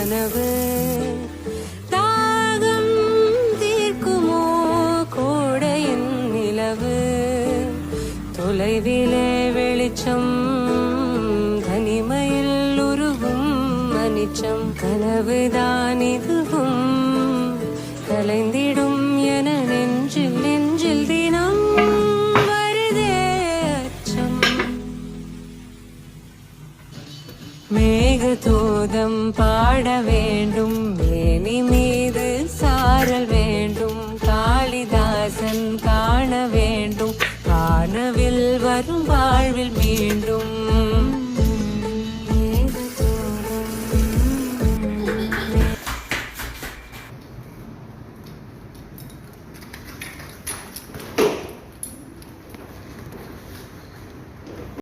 கனவு தாகம் தீர்க்குமோ கோடையின் நிலவு தொலைவிலே வெளிச்சம் தனிமையில் உருகும் அனிச்சம் கனவுதான் இதுவும் கலைந்திடும் என நெஞ்சில் நெஞ்சில் தினம் வருதே அச்சம் மேகதூதம் பாட வேண்டும் மேனி மீது சாரல் வேண்டும் காளிதாசன் காண வேண்டும் காணவில் வரும் வாழ்வில் மீண்டும்